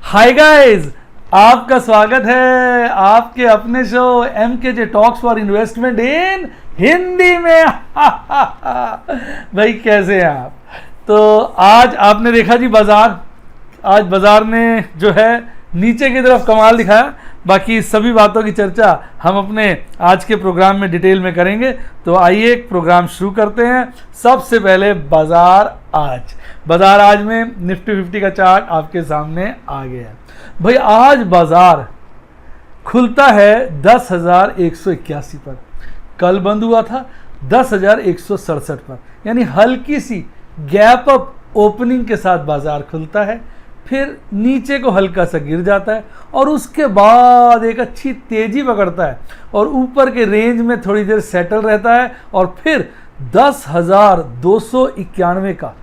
Hi guys, आपका स्वागत है आपके अपने show MKJ talks for investment इन हिंदी में। भाई कैसे हैं आप? तो आज आपने देखा जी आज बाजार ने जो है नीचे की तरफ कमाल दिखाया। बाकी सभी बातों की चर्चा हम अपने आज के प्रोग्राम में डिटेल में करेंगे। तो आइए प्रोग्राम शुरू करते हैं। सबसे पहले बाजार आज में निफ्टी 50 का चार्ट आपके सामने आ गया है। भाई आज बाजार खुलता है 10,181 पर, कल बंद हुआ था 10,167 पर, यानी हल्की सी गैप अप ओपनिंग के साथ बाजार खुलता है, फिर नीचे को हल्का सा गिर जाता है और उसके बाद एक अच्छी तेजी पकड़ता है और ऊपर के रेंज में थोड़ी देर सेटल रहता है और फिर 10,291 का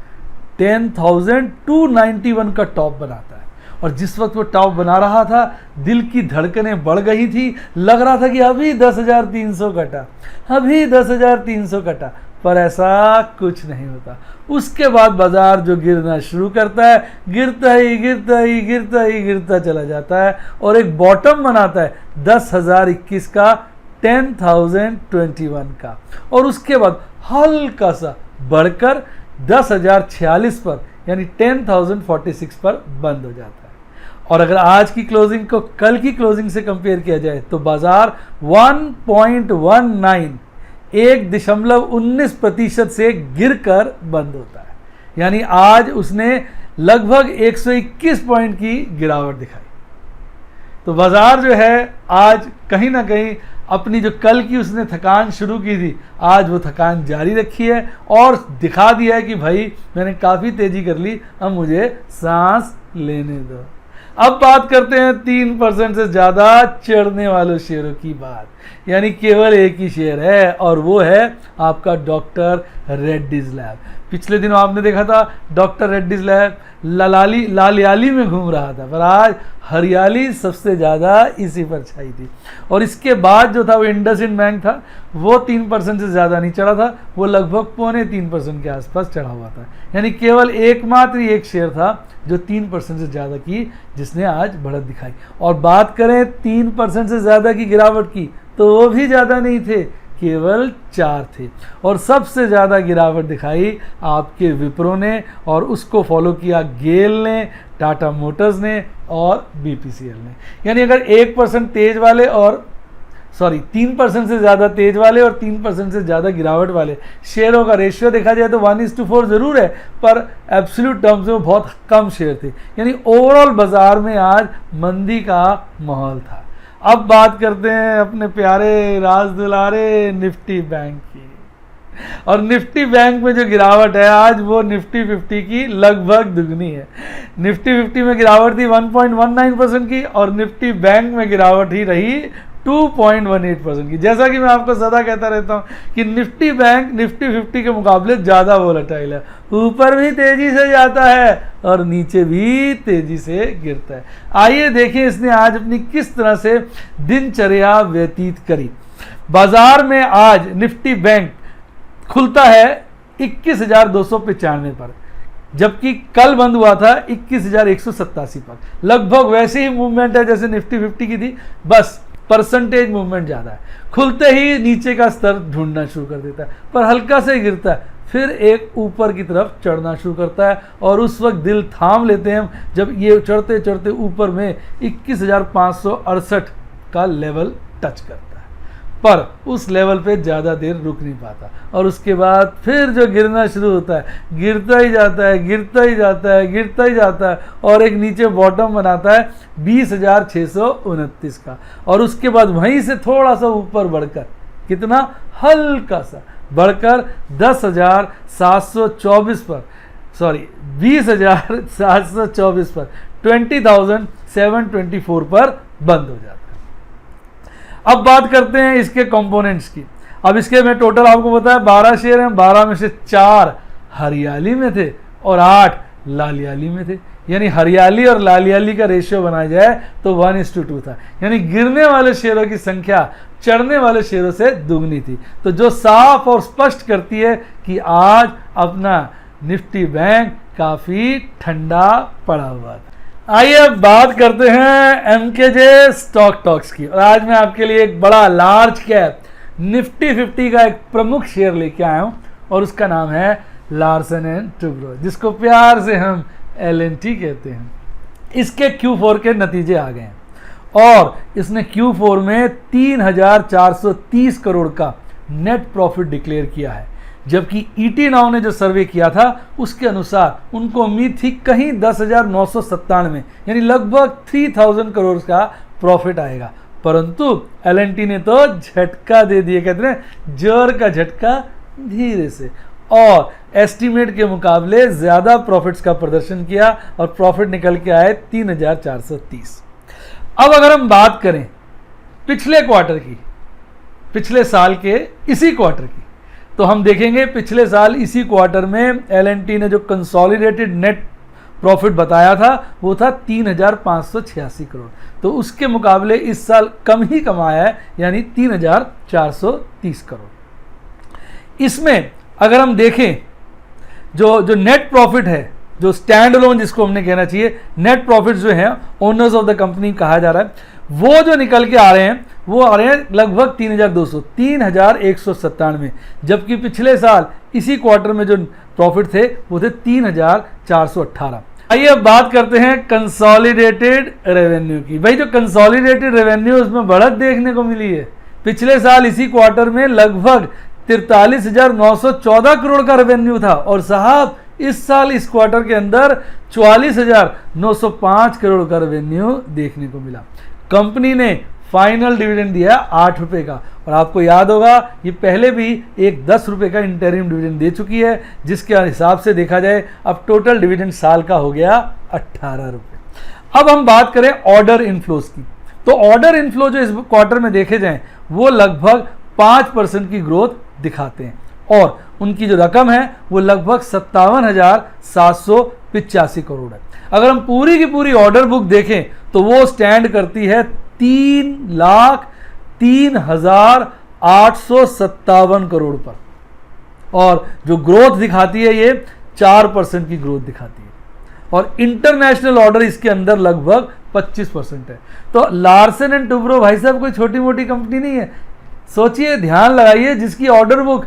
10,291 का टॉप बनाता है। और जिस वक्त वो टॉप बना रहा था दिल की धड़कनें बढ़ गई थी, लग रहा था कि अभी 10,300 कटा, अभी 10,300 कटा, पर ऐसा कुछ नहीं होता। उसके बाद बाजार जो गिरना शुरू करता है, गिरता चला जाता है और एक बॉटम बनाता है 10,021 का 10,021 का, और उसके बाद हल्का सा बढ़कर 10,046 पर यानी 10,046 पर बंद हो जाता है। और अगर आज की क्लोजिंग को कल की क्लोजिंग से कंपेयर किया जाए तो बाजार 1.19% से गिरकर बंद होता है, यानी आज उसने लगभग 121 पॉइंट की गिरावट दिखाई। तो बाजार जो है आज कहीं ना कहीं अपनी जो कल की उसने थकान शुरू की थी, आज वो थकान जारी रखी है और दिखा दिया है कि भाई मैंने काफ़ी तेज़ी कर ली, अब मुझे सांस लेने दो। अब बात करते हैं 3% से ज़्यादा चढ़ने वाले शेयरों की बात, यानी केवल एक ही शेयर है और वो है आपका डॉक्टर रेड्डीज लैब। पिछले दिनों आपने देखा था डॉक्टर रेड्डीज लैब लालियाली में घूम रहा था, पर आज हरियाली सबसे ज़्यादा इसी पर छाई थी। और इसके बाद जो था वो इंडसइंड बैंक था, वो 3% से ज़्यादा नहीं चढ़ा था, वो लगभग 0.25% के आसपास चढ़ा हुआ था, यानी केवल एकमात्र एक शेयर था जो 3% से ज़्यादा की जिसने आज बढ़त दिखाई। और बात करें 3% से ज़्यादा की गिरावट की तो वो भी ज़्यादा नहीं थे, केवल 4 थे। और सबसे ज़्यादा गिरावट दिखाई आपके विप्रो ने और उसको फॉलो किया गेल ने, टाटा मोटर्स ने और BPCL ने। यानी अगर 1% तेज वाले और 3% से ज़्यादा तेज वाले और 3% से ज़्यादा गिरावट वाले शेयरों का रेशियो देखा जाए तो 1:4 ज़रूर है, पर एब्सोल्यूट टर्म्स में बहुत कम शेयर थे, यानी ओवरऑल बाजार में आज मंदी का माहौल था। अब बात करते हैं अपने प्यारे राज दुलारे निफ्टी बैंक की। और निफ्टी बैंक में जो गिरावट है आज वो निफ्टी 50 की लगभग दुगनी है। निफ्टी 50 में गिरावट थी 1.19% की और निफ्टी बैंक में गिरावट ही रही 2.18% की। जैसा कि मैं आपको सदा कहता रहता हूँ कि निफ्टी बैंक निफ्टी 50 के मुकाबले ज़्यादा वोलेटाइल है, ऊपर भी तेज़ी से जाता है और नीचे भी तेज़ी से गिरता है। आइए देखें इसने आज अपनी किस तरह से दिनचर्या व्यतीत करी। बाजार में आज निफ्टी बैंक खुलता है 21,295 पर, जबकि कल बंद हुआ था 21,187 पर। लगभग वैसे ही मूवमेंट है जैसे निफ्टी 50 की थी, बस परसेंटेज मूवमेंट ज़्यादा है। खुलते ही नीचे का स्तर ढूंढना शुरू कर देता है, पर हल्का से गिरता है, फिर एक ऊपर की तरफ चढ़ना शुरू करता है और उस वक्त दिल थाम लेते हैं जब ये चढ़ते चढ़ते ऊपर में 21,568 का लेवल टच करता है, पर उस लेवल पे ज़्यादा देर रुक नहीं पाता और उसके बाद फिर जो गिरना शुरू होता है, गिरता ही जाता है और एक नीचे बॉटम बनाता है 20,629 का। और उसके बाद वहीं से थोड़ा सा ऊपर बढ़कर कितना हल्का सा बढ़कर 20,724 पर 20,724 पर बंद हो जाता है। अब बात करते हैं इसके कंपोनेंट्स की। अब इसके मैं टोटल आपको बताया 12 शेयर हैं, 12 में से 4 हरियाली में थे और 8 लालियाली में थे, यानी हरियाली और लालियाली का रेशियो बनाया जाए तो 1:2 था, यानी गिरने वाले शेयरों की संख्या चढ़ने वाले शेयरों से दुगनी थी। तो जो साफ और स्पष्ट करती है कि आज अपना निफ्टी बैंक काफ़ी ठंडा पड़ा हुआ था। आइए अब बात करते हैं एमकेजे स्टॉक टॉक्स की। और आज मैं आपके लिए एक बड़ा लार्ज कैप निफ्टी 50 का एक प्रमुख शेयर लेके आया हूं और उसका नाम है लार्सन एंड टुब्रो, जिसको प्यार से हम LNT कहते हैं। इसके Q4 के नतीजे आ गए हैं और इसने Q4 में 3,430 करोड़ का नेट प्रॉफिट डिक्लेयर किया है, जबकि ET नाउ ने जो सर्वे किया था उसके अनुसार उनको उम्मीद थी कहीं 10,997 यानी लगभग 3,000 करोड़ का प्रॉफिट आएगा, परंतु LNT ने तो झटका दे दिया, कहते हैं जोर का झटका धीरे से, और एस्टीमेट के मुकाबले ज़्यादा प्रॉफिट्स का प्रदर्शन किया और प्रॉफिट निकल के आए 3,430। अब अगर हम बात करें पिछले क्वार्टर की, पिछले साल के इसी क्वार्टर की, तो हम देखेंगे पिछले साल इसी क्वार्टर में LNT ने जो कंसोलिडेटेड नेट प्रॉफिट बताया था वो था 3,586 करोड़, तो उसके मुकाबले इस साल कम ही कमाया है, यानी 3,430 करोड़। इसमें अगर हम देखें जो नेट प्रॉफिट है, जो स्टैंड अलोन जिसको हमने कहना चाहिए, नेट प्रॉफिट जो है ओनर्स ऑफ द कंपनी कहा जा रहा है, वो जो निकल के आ रहे हैं वो आ रहे हैं लगभग 3,197, जबकि पिछले साल इसी क्वार्टर में जो प्रॉफिट थे वो थे 3,418। आइए अब बात करते हैं कंसोलिडेटेड रेवेन्यू की। भाई जो कंसोलिडेटेड रेवेन्यू उसमें बढ़त देखने को मिली है। पिछले साल इसी क्वार्टर में लगभग 43,914 करोड़ का रेवेन्यू था और साहब इस साल इस क्वार्टर के अंदर 44,905 करोड़ का रेवेन्यू देखने को मिला। कंपनी ने फाइनल डिविडेंड दिया 8 रुपए का, और आपको याद होगा ये पहले भी एक 10 रुपए का इंटरिम डिविडेंड दे चुकी है, जिसके हिसाब से देखा जाए अब टोटल डिविडेंड साल का हो गया 18 रुपए। अब हम बात करें ऑर्डर इनफ्लोज की, तो ऑर्डर इनफ्लो जो इस क्वार्टर में देखे जाएं वो लगभग 5% की ग्रोथ दिखाते हैं और उनकी जो रकम है वो लगभग 57,785 करोड़ है। अगर हम पूरी की पूरी ऑर्डर बुक देखें तो वो स्टैंड करती है 3,03,857 करोड़ पर, और जो ग्रोथ दिखाती है ये 4% की ग्रोथ दिखाती है, और इंटरनेशनल ऑर्डर इसके अंदर लगभग 25% है। तो लार्सन एंड टुब्रो भाई साहब कोई छोटी मोटी कंपनी नहीं है। सोचिए, ध्यान लगाइए, जिसकी ऑर्डर बुक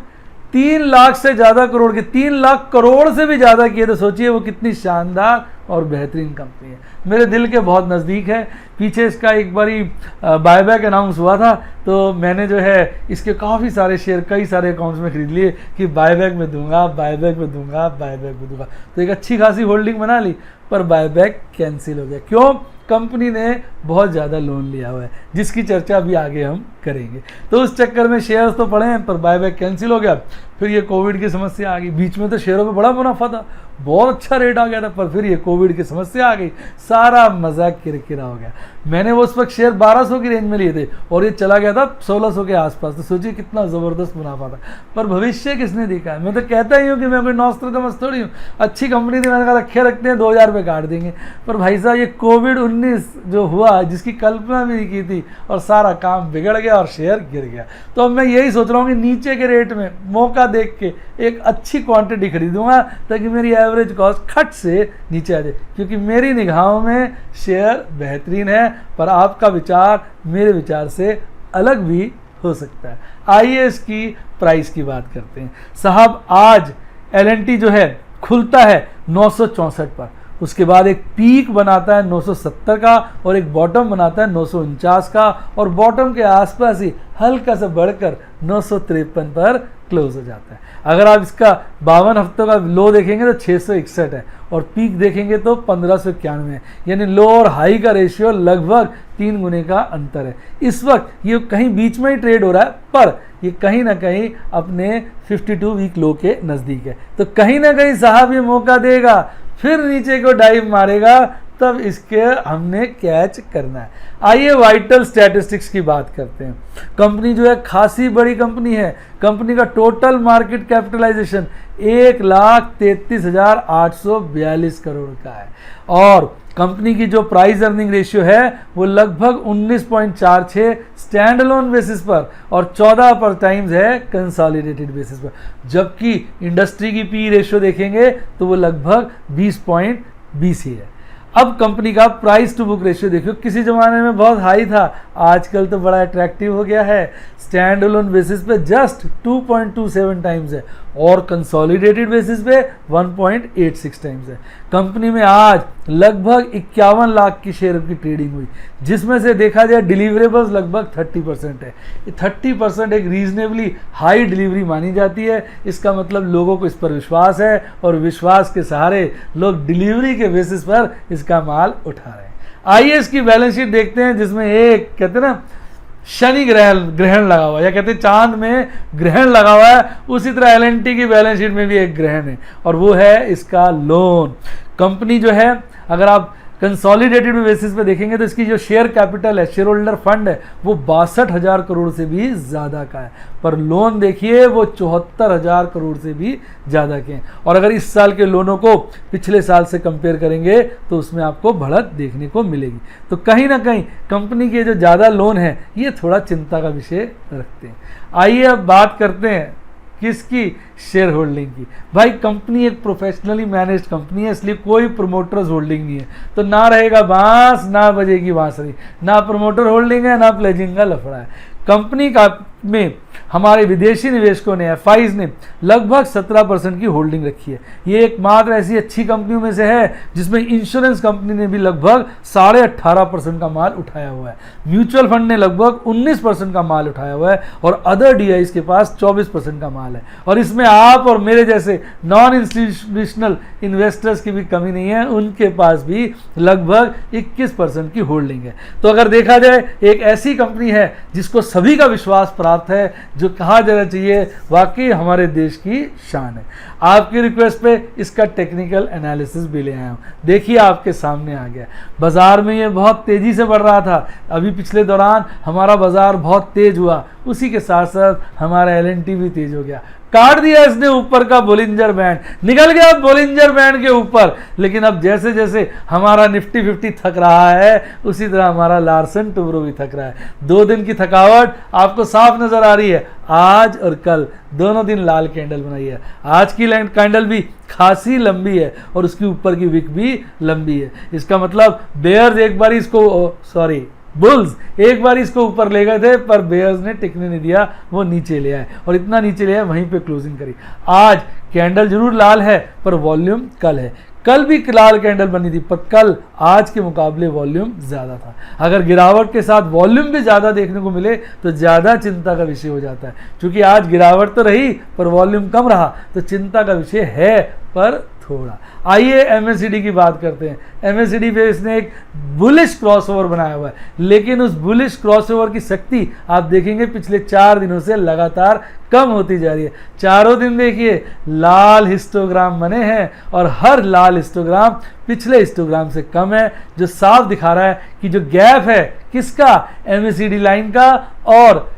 3 लाख से ज़्यादा करोड़ की, 3 लाख करोड़ से भी ज़्यादा की है, तो सोचिए वो कितनी शानदार और बेहतरीन कंपनी है। मेरे दिल के बहुत नज़दीक है। पीछे इसका एक बारी बायबैक अनाउंस हुआ था, तो मैंने जो है इसके काफ़ी सारे शेयर कई सारे अकाउंट्स में खरीद लिए कि बायबैक में दूंगा, बायबैक में दूंगा, बायबैक में दूंगा, तो एक अच्छी खासी होल्डिंग बना ली, पर बायबैक कैंसिल हो गया। क्यों? कंपनी ने बहुत ज़्यादा लोन लिया हुआ है, जिसकी चर्चा अभी आगे हम करेंगे। तो उस चक्कर में शेयर्स तो पड़े हैं पर बायबैक कैंसिल हो गया। फिर ये कोविड की समस्या आ गई, बीच में तो शेयरों पे बड़ा मुनाफा था, बहुत अच्छा रेट आ गया था, पर फिर ये कोविड की समस्या आ गई, सारा मजाक किरकिरा हो गया। मैंने वो उस वक्त शेयर 1200 की रेंज में लिए थे और ये चला गया था 1600 के आसपास, तो सोचिए कितना ज़बरदस्त मुनाफा था। पर भविष्य किसने देखा है? मैं तो कहता ही हूँ कि मैं कोई नॉस्ट्रेडमस थोड़ी हूँ, अच्छी कंपनी थी, मैंने कहा रखे रखते हैं 2000 रुपये काट देंगे, पर भाई साहब ये कोविड-19 जो हुआ, जिसकी कल्पना भी नहीं की थी, और सारा काम बिगड़ गया और शेयर गिर गया। तो अब मैं यही सोच रहा हूँ कि नीचे के रेट में मौका देख के एक अच्छी क्वांटिटी खरीदूंगा ताकि मेरी एवरेज कॉस्ट खट से नीचे आ जाए, क्योंकि मेरी निगाहों में शेयर बेहतरीन है, पर आपका विचार मेरे विचार से अलग भी हो सकता है। आइए इसकी प्राइस की बात करते हैं। साहब आज LNT जो है खुलता है 964 पर, उसके बाद एक पीक बनाता है 970 का और एक बॉटम बनाता है 949 का, और बॉटम के आसपास ही हल्का सा बढ़कर 953 पर क्लोज हो जाता है। अगर आप इसका 52 हफ्तों का लो देखेंगे तो 661 है और पीक देखेंगे तो 1591 है, यानी लो और हाई का रेशियो लगभग 3 गुने का अंतर है। इस वक्त ये कहीं बीच में ही ट्रेड हो रहा है, पर ये कहीं ना कहीं अपने 52 वीक लो के नज़दीक है, तो कहीं ना कहीं साहब ये मौका देगा, फिर नीचे को डाइव मारेगा, तब इसके हमने कैच करना है। आइए वाइटल स्टैटिस्टिक्स की बात करते हैं। कंपनी जो है खासी बड़ी कंपनी है। कंपनी का टोटल मार्केट कैपिटलाइजेशन 1,33,842 करोड़ का है, और कंपनी की जो प्राइस अर्निंग रेशियो है वो लगभग 19.46 स्टैंड अलोन बेसिस पर और 14 पर टाइम्स है कंसोलिडेटेड बेसिस पर, जबकि इंडस्ट्री की पी रेशियो देखेंगे तो वो लगभग 20.20 ही है। अब कंपनी का प्राइस टू बुक रेशियो देखियो, किसी जमाने में बहुत हाई था, आजकल तो बड़ा अट्रैक्टिव हो गया है। स्टैंड अलोन बेसिस पे जस्ट 2.27 टाइम्स है और कंसोलिडेटेड बेसिस पे 1.86 टाइम्स है। कंपनी में आज लगभग 51 लाख की शेयर की ट्रेडिंग हुई, जिसमें से देखा जाए डिलीवरेबल्स लगभग 30% है। 30% एक रीजनेबली हाई डिलीवरी मानी जाती है। इसका मतलब लोगों को इस पर विश्वास है और विश्वास के सहारे लोग डिलीवरी के बेसिस पर इसका माल उठा रहे हैं। आइए इसकी बैलेंस शीट देखते हैं, जिसमें एक कहते हैं ना शनि ग्रहण लगा हुआ है, या कहते हैं चांद में ग्रहण लगा हुआ है, उसी तरह एलएनटी की बैलेंस शीट में भी एक ग्रहण है और वो है इसका लोन। कंपनी जो है अगर आप कंसोलिडेटेड बेसिस पे देखेंगे तो इसकी जो शेयर कैपिटल है, शेयर होल्डर फंड है, वो 62,000 करोड़ से भी ज़्यादा का है, पर लोन देखिए वो 74,000 करोड़ से भी ज़्यादा के हैं। और अगर इस साल के लोनों को पिछले साल से कंपेयर करेंगे तो उसमें आपको बढ़त देखने को मिलेगी। तो कहीं ना कहीं कंपनी के जो ज़्यादा लोन है ये थोड़ा चिंता का विषय रखते हैं। आइए अब बात करते हैं किसकी, शेयर होल्डिंग की। भाई कंपनी एक प्रोफेशनली मैनेज्ड कंपनी है, इसलिए कोई प्रोमोटर्स होल्डिंग नहीं है, तो ना रहेगा बांस ना बजेगी बांसुरी, ना प्रोमोटर होल्डिंग है ना प्लेजिंग का लफड़ा है। कंपनी का में हमारे विदेशी निवेशकों ने, एफआईज ने लगभग 17% की होल्डिंग रखी है। ये एकमात्र ऐसी अच्छी कंपनियों में से है जिसमें इंश्योरेंस कंपनी ने भी लगभग 18.5% का माल उठाया हुआ है, म्यूचुअल फंड ने लगभग 19% का माल उठाया हुआ है और अदर डीआईज के पास 24% का माल है। और इसमें आप और मेरे जैसे नॉन इंस्टीट्यूशनल इन्वेस्टर्स की भी कमी नहीं है, उनके पास भी लगभग 21% की होल्डिंग है। तो अगर देखा जाए एक ऐसी कंपनी है जिसको सभी का विश्वास प्राप्त है, जो कहा जाना चाहिए वाकई हमारे देश की शान है। आपकी रिक्वेस्ट पे इसका टेक्निकल एनालिसिस भी ले आया हूँ, देखिए आपके सामने आ गया। बाजार में ये बहुत तेजी से बढ़ रहा था, अभी पिछले दौरान हमारा बाजार बहुत तेज हुआ, उसी के साथ साथ हमारा एलएनटी भी तेज हो गया। काट दिया इसने ऊपर का बोलिंजर बैंड, निकल गया बोलिंजर बैंड के ऊपर। लेकिन अब जैसे जैसे हमारा निफ्टी 50 थक रहा है, उसी तरह हमारा लार्सन टुब्रो भी थक रहा है। 2 दिन की थकावट आपको साफ नजर आ रही है, आज और कल दोनों दिन लाल कैंडल बनाई है। आज की कैंडल भी खासी लंबी है और उसके ऊपर की विक भी लंबी है। इसका मतलब बेयर्स एक बार इसको बुल्स एक बार इसको ऊपर ले गए थे, पर बेयर्स ने टिकने नहीं दिया, वो नीचे ले आए और इतना नीचे ले आए वहीं पे क्लोजिंग करी। आज कैंडल जरूर लाल है पर वॉल्यूम कल है, कल भी लाल कैंडल बनी थी पर कल आज के मुकाबले वॉल्यूम ज़्यादा था। अगर गिरावट के साथ वॉल्यूम भी ज़्यादा देखने को मिले तो ज़्यादा चिंता का विषय हो जाता है, क्योंकि आज गिरावट तो रही पर वॉल्यूम कम रहा, तो चिंता का विषय है पर थोड़ा। आइए एमएससीडी की बात करते हैं। एमएससीडी पे इसने एक बुलिश क्रॉसओवर बनाया हुआ है, लेकिन उस बुलिश क्रॉसओवर की शक्ति आप देखेंगे पिछले 4 दिनों से लगातार कम होती जा रही है। चारों दिन देखिए लाल हिस्टोग्राम बने हैं और हर लाल हिस्टोग्राम पिछले हिस्टोग्राम से कम है, जो साफ दिखा रहा है कि जो गैप है किसका, एमएससीडी लाइन का और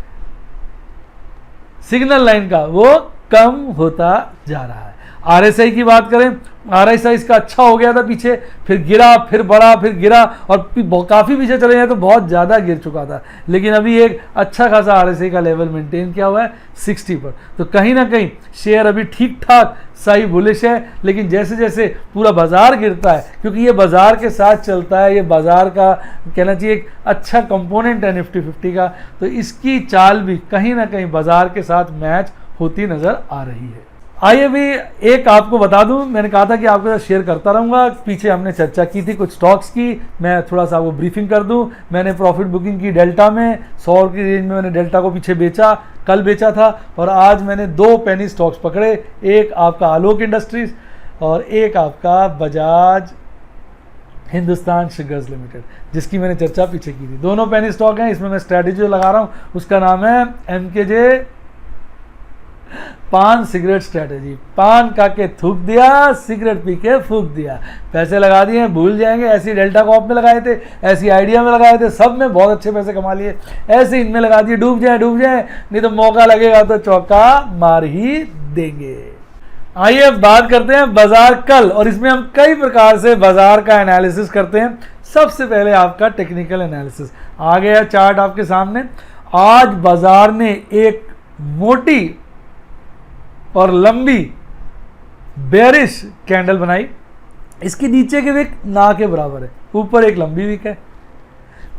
सिग्नल लाइन का, वो कम होता जा रहा है। आरएसआई की बात करें, आरएसआई इसका अच्छा हो गया था पीछे, फिर गिरा, फिर बढ़ा, फिर गिरा और काफ़ी पीछे चले गए तो बहुत ज़्यादा गिर चुका था, लेकिन अभी एक अच्छा खासा आरएसआई का लेवल मेंटेन किया हुआ है 60 पर। तो कहीं ना कहीं शेयर अभी ठीक ठाक सही बुलिश है, लेकिन जैसे जैसे पूरा बाजार गिरता है, क्योंकि ये बाजार के साथ चलता है, ये बाजार का कहना चाहिए एक अच्छा कंपोनेंट है निफ्टी 50 का, तो इसकी चाल भी कहीं ना कहीं बाजार के साथ मैच होती नज़र आ रही है। आइए भी एक आपको बता दूं, मैंने कहा था कि आपके साथ शेयर करता रहूँगा, पीछे हमने चर्चा की थी कुछ स्टॉक्स की, मैं थोड़ा सा आपको ब्रीफिंग कर दूं। मैंने प्रॉफिट बुकिंग की डेल्टा में 100 की रेंज में मैंने डेल्टा को पीछे बेचा, कल बेचा था, और आज मैंने 2 पेनी स्टॉक्स पकड़े, एक आपका आलोक इंडस्ट्रीज और एक आपका बजाज हिंदुस्तान शुगर्स लिमिटेड, जिसकी मैंने चर्चा पीछे की थी। दोनों पेनी स्टॉक हैं, इसमें मैं स्ट्रैटेजी जो लगा रहा हूँ उसका नाम है MKJ पान सिगरेट स्ट्रैटेजी। पान खा के थूक दिया, सिगरेट पी के फूक दिया, पैसे लगा दिए भूल जाएंगे। ऐसी डेल्टा कॉप में लगाए थे, ऐसी आइडिया में लगाए थे, सब में बहुत अच्छे पैसे कमा लिए, ऐसे इनमें लगा दिए, डूब जाए नहीं तो मौका लगेगा तो चौका मार ही देंगे। आइए अब बात करते हैं बाजार कल, और इसमें हम कई प्रकार से बाजार का एनालिसिस करते हैं। सबसे पहले आपका टेक्निकल एनालिसिस आ गया, चार्ट आपके सामने। आज बाजार ने एक मोटी और लंबी बेरिश कैंडल बनाई, इसके नीचे के विक ना के बराबर है, ऊपर एक लंबी विक है।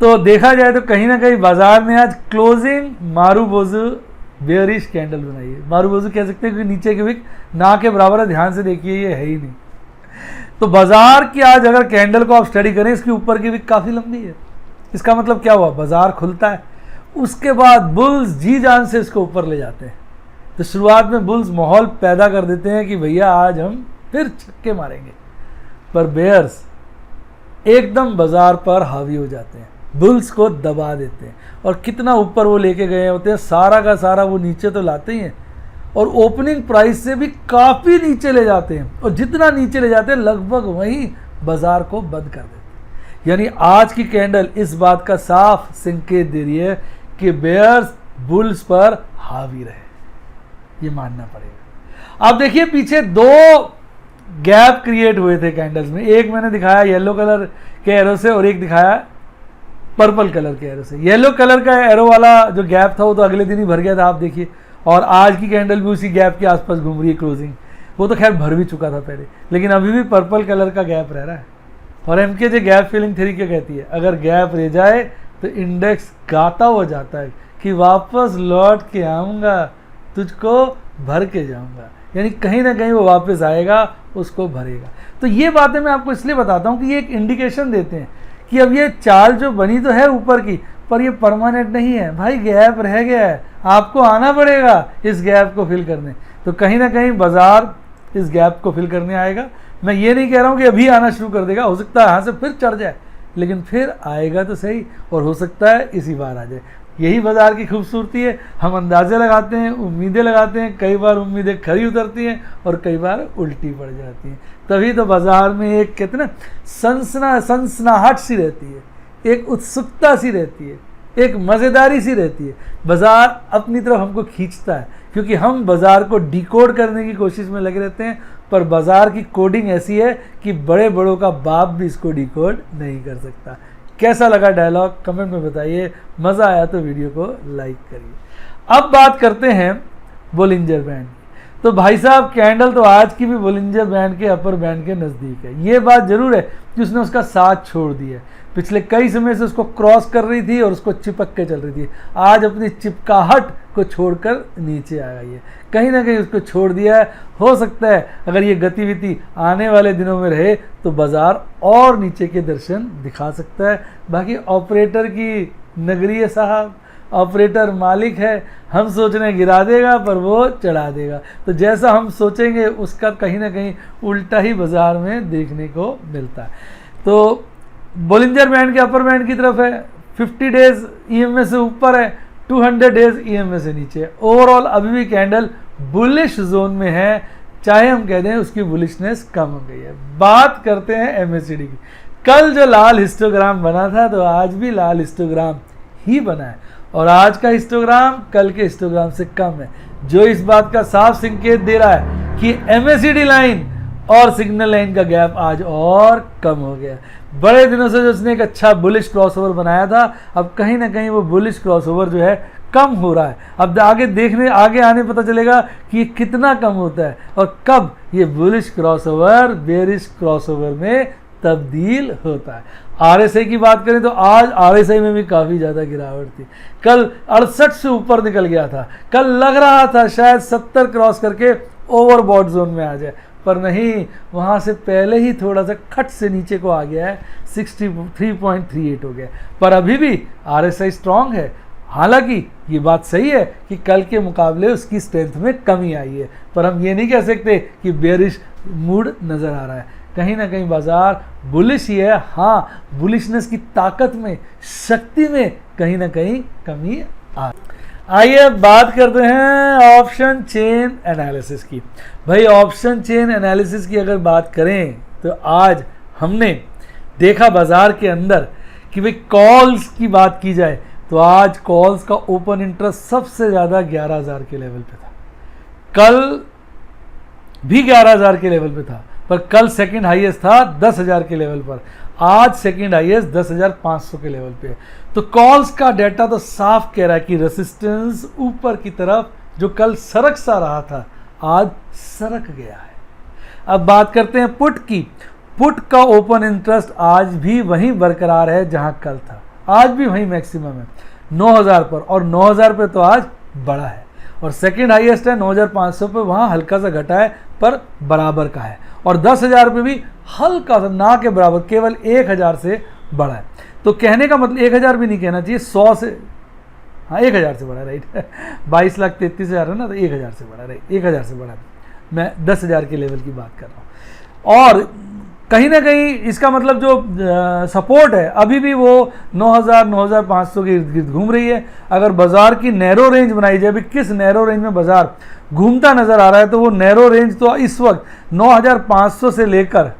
तो देखा जाए तो कहीं ना कहीं बाजार में आज क्लोजिंग मारुबोजू बेयरिश कैंडल बनाई है। मारुबोजू कह सकते हैं कि नीचे की विक ना के बराबर है, ध्यान से देखिए ये है ही नहीं। तो बाजार की आज अगर कैंडल को आप स्टडी करें, इसके ऊपर की विक काफ़ी लंबी है। इसका मतलब क्या हुआ, बाजार खुलता है, उसके बाद बुल्स जी जान से इसको ऊपर ले जाते हैं। तो शुरुआत में बुल्स माहौल पैदा कर देते हैं कि भैया आज हम फिर छक्के मारेंगे, पर बेयर्स एकदम बाजार पर हावी हो जाते हैं, बुल्स को दबा देते हैं और कितना ऊपर वो लेके गए होते हैं, सारा का सारा वो नीचे तो लाते ही हैं और ओपनिंग प्राइस से भी काफ़ी नीचे ले जाते हैं। और जितना नीचे ले जाते हैं लगभग वहीं बाजार को बंद कर देते हैं। यानी आज की कैंडल इस बात का साफ संकेत दे रही है कि बेयर्स बुल्स पर हावी रहे, ये मानना पड़ेगा। अब देखिए पीछे दो गैप क्रिएट हुए थे कैंडल्स में, एक मैंने दिखाया येलो कलर के एरो से और एक दिखाया पर्पल कलर के एरो से। येलो कलर का एरो वाला जो गैप था वो तो अगले दिन ही भर गया था, आप देखिए, और आज की कैंडल भी उसी गैप के आसपास घूम रही है क्लोजिंग। वो तो खैर भर भी चुका था पहले, लेकिन अभी भी पर्पल कलर का गैप रह रहा है। और एमकेजे गैप फिलिंग थ्योरी क्या कहती है, अगर गैप रह जाए तो इंडेक्स गाता हो जाता है कि वापस लौट के आऊँगा, तुझको भर के जाऊँगा, यानी कहीं ना कहीं वो वापस आएगा, उसको भरेगा। तो ये बातें मैं आपको इसलिए बताता हूँ कि ये एक इंडिकेशन देते हैं कि अब ये चाल जो बनी तो है ऊपर की, पर ये परमानेंट नहीं है भाई, गैप रह गया है, आपको आना पड़ेगा इस गैप को फिल करने। तो कहीं ना कहीं बाजार इस गैप को फिल करने आएगा। मैं ये नहीं कह रहा हूँ कि अभी आना शुरू कर देगा, हो सकता है यहाँ से फिर चढ़ जाए, लेकिन फिर आएगा तो सही, और हो सकता है इसी बार आ जाए। यही बाजार की खूबसूरती है, हम अंदाजे लगाते हैं, उम्मीदें लगाते हैं, कई बार उम्मीदें खरी उतरती हैं और कई बार उल्टी पड़ जाती हैं। तभी तो बाजार में एक कहते हैं ना सनसनाहट सी रहती है, एक उत्सुकता सी रहती है, एक मज़ेदारी सी रहती है। बाजार अपनी तरफ हमको खींचता है क्योंकि हम बाजार को डिकोड करने की कोशिश में लगे रहते हैं, पर बाजार की कोडिंग ऐसी है कि बड़े बड़ों का बाप भी इसको डिकोड नहीं कर सकता। कैसा लगा डायलॉग कमेंट में बताइए, मज़ा आया तो वीडियो को लाइक करिए। अब बात करते हैं बोलिंजर बैंड की। तो भाई साहब कैंडल तो आज की भी बोलिंजर बैंड के अपर बैंड के नज़दीक है। ये बात ज़रूर है कि उसने उसका साथ छोड़ दिया है, पिछले कई समय से उसको क्रॉस कर रही थी और उसको चिपक के चल रही थी, आज अपनी चिपकाहट को छोड़कर नीचे आ गई है, कहीं ना कहीं उसको छोड़ दिया है। हो सकता है अगर ये गतिविधि आने वाले दिनों में रहे तो बाजार और नीचे के दर्शन दिखा सकता है। बाकी ऑपरेटर की नगरी है साहब, ऑपरेटर मालिक है, हम सोच रहे हैं गिरा देगा पर वो चढ़ा देगा। तो जैसा हम सोचेंगे उसका कहीं ना कहीं उल्टा ही बाजार में देखने को मिलता है। तो बोलिंजर बैंड के अपर बैंड की तरफ है, 50 डेज ईएमए से ऊपर है, 200 डेज ईएमए से नीचे है। ओवरऑल अभी भी कैंडल बुलिश जोन में है, चाहे हम कह दें उसकी बुलिशनेस कम हो गई है। बात करते हैं एमएसीडी की। कल जो लाल हिस्टोग्राम बना था तो आज भी लाल हिस्टोग्राम ही बना है और आज का हिस्टोग्राम कल के हिस्टोग्राम से कम है, जो इस बात का साफ संकेत दे रहा है कि एमएसीडी लाइन और सिग्नल लाइन का गैप आज और कम हो गया। बड़े दिनों से जो उसने एक अच्छा बुलिश क्रॉसओवर बनाया था, अब कहीं ना कहीं वो बुलिश क्रॉसओवर जो है कम हो रहा है। अब आगे आने पता चलेगा कि ये कितना कम होता है और कब ये बुलिश क्रॉसओवर बेरिश क्रॉसओवर में तब्दील होता है। आरएसआई की बात करें तो आज आरएसआई में भी काफ़ी ज़्यादा गिरावट थी, कल 68 से ऊपर निकल गया था, कल लग रहा था शायद 70 क्रॉस करके ओवरबॉट जोन में आ जाए, पर नहीं, वहाँ से पहले ही थोड़ा सा खट से नीचे को आ गया है, 63.38 हो गया। पर अभी भी आरएसआई स्ट्रांग है। हालांकि ये बात सही है कि कल के मुकाबले उसकी स्ट्रेंथ में कमी आई है, पर हम ये नहीं कह सकते कि बेरिश मूड नज़र आ रहा है। कहीं ना कहीं बाजार बुलिश ही है। हाँ, बुलिशनेस की ताकत में, शक्ति में कहीं ना कहीं कमी आ। आइए बात करते हैं ऑप्शन चेन एनालिसिस की। भाई ऑप्शन चेन एनालिसिस की अगर बात करें तो आज हमने देखा बाजार के अंदर कि भाई कॉल्स की बात की जाए तो आज कॉल्स का ओपन इंटरेस्ट सबसे ज़्यादा 11,000 के लेवल पे था। कल भी 11,000 के लेवल पे था, पर कल सेकंड हाईएस्ट था 10,000 के लेवल पर, आज सेकंड हाईएस्ट 10,500 के लेवल पे है। तो कॉल्स का डेटा तो साफ कह रहा है कि रेसिस्टेंस ऊपर की तरफ जो कल सरक सा रहा था आज सरक गया है। अब बात करते हैं पुट की। पुट का ओपन इंटरेस्ट आज भी वहीं बरकरार है जहां कल था, आज भी वहीं मैक्सिमम है 9000 पर, और 9000 पे तो आज बड़ा है, और सेकंड हाईएस्ट है 9500 पे, वहाँ हल्का सा घटा है पर बराबर का है, और 10,000 पे भी हल्का सा ना के बराबर, केवल 1000 से बड़ा है। तो कहने का मतलब 1000 भी नहीं कहना चाहिए, 100 से, हाँ 1000 से बड़ा, राइट 22,33,000 है ना, तो 1000 से बड़ा, राइट 1000 से बड़ा, मैं 10,000 के लेवल की बात कर रहा हूँ। और कहीं ना कहीं इसका मतलब जो सपोर्ट है अभी भी वो 9000 9500 के इर्द गिर्द घूम रही है। अगर बाजार की नैरो रेंज बनाई जाए, अभी किस नैरो रेंज में बाजार घूमता नजर आ रहा है, तो वो नैरो रेंज तो इस वक्त 9500 से लेकर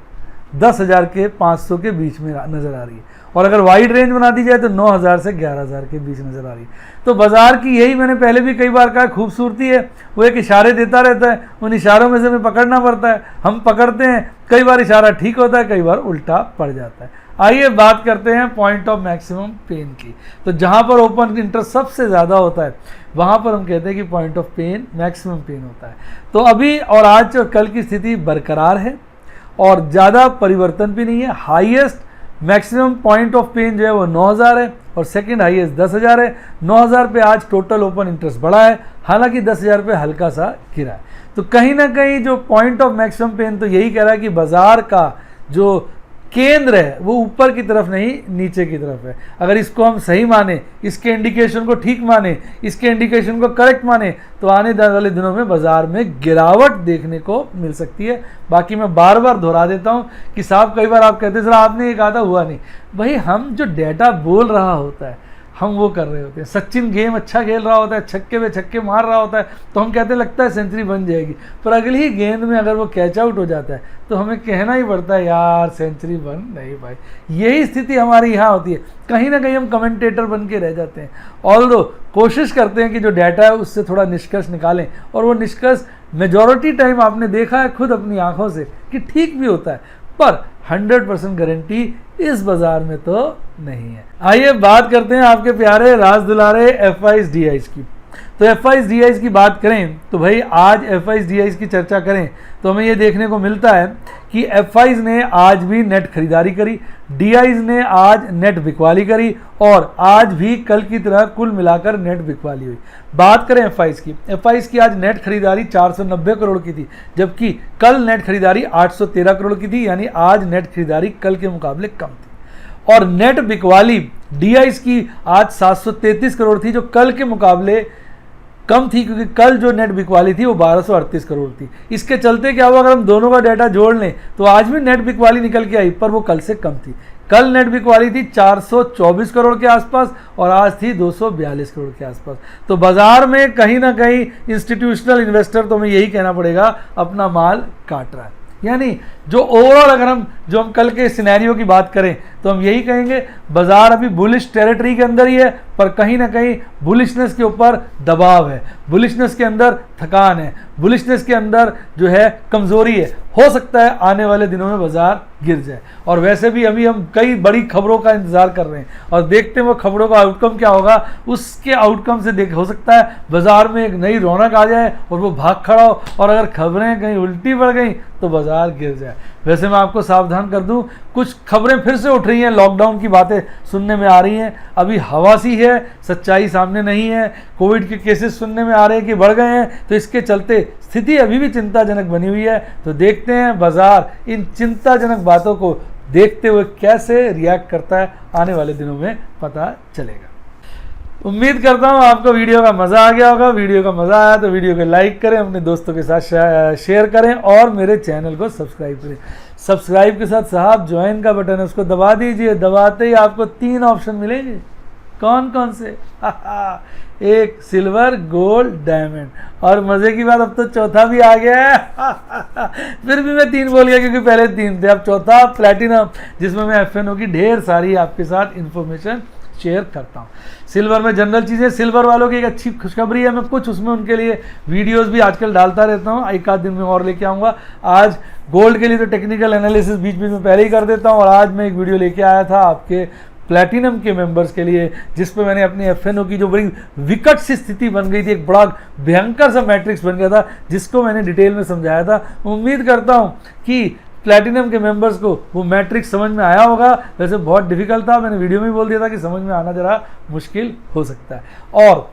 10,000 के 500 के बीच में नजर आ रही है, और अगर वाइड रेंज बना दी जाए तो 9000 से 11000 के बीच नजर आ रही है। तो बाजार की यही मैंने पहले भी कई बार कहा खूबसूरती है, वो एक इशारे देता रहता है, उन इशारों में से हमें पकड़ना पड़ता है, हम पकड़ते हैं, कई बार इशारा ठीक होता है, कई बार उल्टा पड़ जाता है। आइए बात करते हैं पॉइंट ऑफ मैक्सिमम पेन की। तो जहां पर ओपन इंटरेस्ट सबसे ज़्यादा होता है वहां पर हम कहते हैं कि point of pain maximum pain होता है। तो अभी और आज और कल की स्थिति बरकरार है और ज़्यादा परिवर्तन भी नहीं है। Highest maximum point of pain जो है वो 9000 है और सेकंड हाईएस्ट 10,000 है। 9000 पे आज टोटल ओपन इंटरेस्ट बढ़ा है, हालांकि 10,000 पे हल्का सा गिरा है। तो कहीं ना कहीं जो पॉइंट ऑफ मैक्सिमम पेन तो यही कह रहा है कि बाजार का जो केंद्र है वो ऊपर की तरफ नहीं नीचे की तरफ है। अगर इसको हम सही माने, इसके इंडिकेशन को ठीक माने, इसके इंडिकेशन को करेक्ट माने, तो आने वाले दिनों में बाजार में गिरावट देखने को मिल सकती है। बाकी मैं बार बार दोहरा देता हूं कि साहब कई बार आप कहते हैं सर आपने ये कहा था हुआ नहीं, भाई हम जो डेटा बोल रहा होता है हम वो कर रहे होते हैं। सचिन गेम अच्छा खेल रहा होता है, छक्के पे छक्के मार रहा होता है, तो हम कहते लगता है सेंचुरी बन जाएगी, पर अगली ही गेंद में अगर वो कैच आउट हो जाता है तो हमें कहना ही पड़ता है यार सेंचुरी बन नहीं भाई। यही स्थिति हमारी यहाँ होती है, कहीं ना कहीं हम कमेंटेटर बन के रह जाते हैं। ऑल्दो कोशिश करते हैं कि जो डाटा है उससे थोड़ा निष्कर्ष निकालें, और वो निष्कर्ष मेजॉरिटी टाइम आपने देखा है खुद अपनी आंखों से कि ठीक भी होता है, पर 100% गारंटी इस बाजार में तो नहीं है। आइए बात करते हैं आपके प्यारे राज दुलारे FIs DIs की। तो FIs DIs की बात करें तो भाई आज FIs DIs की चर्चा करें तो हमें ये देखने को मिलता है कि FIs ने आज भी नेट खरीदारी करी, DIs ने आज नेट बिकवाली करी, और आज भी कल की तरह कुल मिलाकर नेट बिकवाली हुई। बात करें FIs की आज नेट खरीदारी 490 करोड़ की थी, जबकि कल नेट खरीदारी 813 करोड़ की थी, यानी आज नेट खरीदारी कल के मुकाबले कम थी। और नेट बिकवाली DIs की आज 733 करोड़ थी, जो कल के मुकाबले कम थी, क्योंकि कल जो नेट बिकवाली थी वो 1238 करोड़ थी। इसके चलते क्या हुआ, अगर हम दोनों का डाटा जोड़ लें तो आज भी नेट बिकवाली निकल के आई, पर वो कल से कम थी। कल नेट बिकवाली थी 424 करोड़ के आसपास और आज थी 242 करोड़ के आसपास। तो बाजार में कहीं ना कहीं इंस्टीट्यूशनल इन्वेस्टर, तो हमें यही कहना पड़ेगा, अपना माल काट रहा है। यानी जो ओवरऑल अगर हम कल के सिनेरियो की बात करें तो हम यही कहेंगे बाजार अभी बुलिश टेरिटरी के अंदर ही है, पर कहीं ना कहीं बुलिशनेस के ऊपर दबाव है, बुलिशनेस के अंदर थकान है, बुलिशनेस के अंदर जो है कमजोरी है। हो सकता है आने वाले दिनों में बाजार गिर जाए, और वैसे भी अभी हम कई बड़ी खबरों का इंतजार कर रहे हैं और देखते हैं वो खबरों का आउटकम क्या होगा। उसके आउटकम से हो सकता है बाजार में एक नई रौनक आ जाए और वो भाग खड़ा हो, और अगर खबरें कहीं उल्टी पड़ गई तो बाजार गिर जाए। वैसे मैं आपको सावधान कर दूं, कुछ खबरें फिर से उठ रही हैं, लॉकडाउन की बातें सुनने में आ रही हैं, अभी हवा सी है, सच्चाई सामने नहीं है। कोविड के केसेस सुनने में आ रहे हैं कि बढ़ गए हैं, तो इसके चलते स्थिति अभी भी चिंताजनक बनी हुई है। तो देखते हैं बाजार इन चिंताजनक बातों को देखते हुए कैसे रिएक्ट करता है, आने वाले दिनों में पता चलेगा। उम्मीद करता हूँ आपको वीडियो का मज़ा आ गया होगा। वीडियो का मज़ा आया तो वीडियो को लाइक करें, अपने दोस्तों के साथ शेयर करें और मेरे चैनल को सब्सक्राइब करें। सब्सक्राइब के साथ साहब ज्वाइन का बटन है उसको दबा दीजिए। दबाते ही आपको 3 ऑप्शन मिलेंगे। कौन कौन से? एक सिल्वर, गोल्ड, डायमंड, और मज़े की बात अब तो चौथा भी आ गया है। फिर भी मैं 3 बोल गया क्योंकि पहले 3 थे, अब चौथा प्लैटिनम, जिसमें मैं FNO की ढेर सारी आपके साथ इन्फॉर्मेशन शेयर करता हूँ। सिल्वर में जनरल चीज़ें, सिल्वर वालों की एक अच्छी खुशखबरी है, मैं कुछ उसमें उनके लिए वीडियोस भी आजकल डालता रहता हूँ, एक आध दिन में और लेके आऊँगा। आज गोल्ड के लिए तो टेक्निकल एनालिसिस बीच बीच में पहले ही कर देता हूँ, और आज मैं एक वीडियो लेके आया था आपके प्लैटिनम के मेंबर्स के लिए, जिस पे मैंने अपनी FNO की जो बड़ी विकट सी स्थिति बन गई थी, एक बड़ा भयंकर सा मैट्रिक्स बन गया था, जिसको मैंने डिटेल में समझाया था। उम्मीद करता हूँ कि प्लैटिनम के मेंबर्स को वो मैट्रिक्स समझ में आया होगा। वैसे बहुत डिफिकल्ट था, मैंने वीडियो में ही बोल दिया था कि समझ में आना जरा मुश्किल हो सकता है। और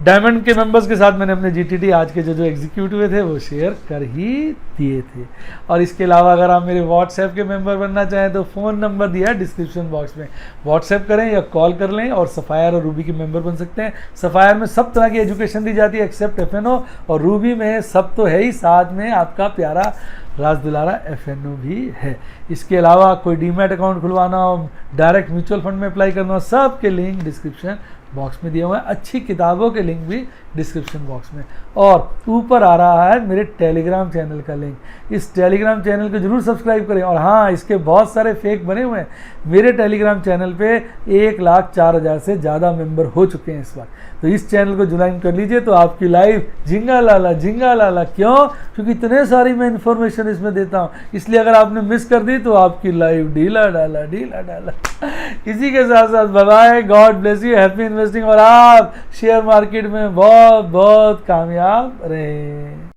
डायमंड के मेंबर्स के साथ मैंने अपने जीटीटी आज के जो एग्जीक्यूट हुए थे वो शेयर कर ही दिए थे। और इसके अलावा अगर आप मेरे व्हाट्सएप के मेंबर बनना चाहें तो फ़ोन नंबर दिया है डिस्क्रिप्शन बॉक्स में, व्हाट्सएप करें या कॉल कर लें और सफ़ायर और रूबी के मेंबर बन सकते हैं। सफ़ायर में सब तरह की एजुकेशन दी जाती है एक्सेप्ट FNO, और रूबी में सब तो है ही, साथ में आपका प्यारा राज दुलारा FNO भी है। इसके अलावा कोई डीमैट अकाउंट खुलवाना हो, डायरेक्ट म्यूचुअल फंड में अप्लाई करना हो, सब के लिंक डिस्क्रिप्शन बॉक्स में दिए हुए हैं। अच्छी किताबों के लिंक भी डिस्क्रिप्शन बॉक्स में, और ऊपर आ रहा है मेरे टेलीग्राम चैनल का लिंक। इस टेलीग्राम चैनल को जरूर सब्सक्राइब करें। और हाँ, इसके बहुत सारे फेक बने हुए हैं। मेरे टेलीग्राम चैनल पे 1,04,000 से ज़्यादा मेंबर हो चुके हैं इस बार। तो इस चैनल को ज्वाइन कर लीजिए तो आपकी लाइफ झिंगा लाला। क्यों? क्योंकि इतने सारी मैं इन्फॉर्मेशन इसमें देता हूँ, इसलिए अगर आपने मिस कर दी तो आपकी लाइफ ढीला डाला। इसी के साथ साथ bye, God bless you, happy investing, और आप शेयर मार्केट में बहुत बहुत कामयाब रहे।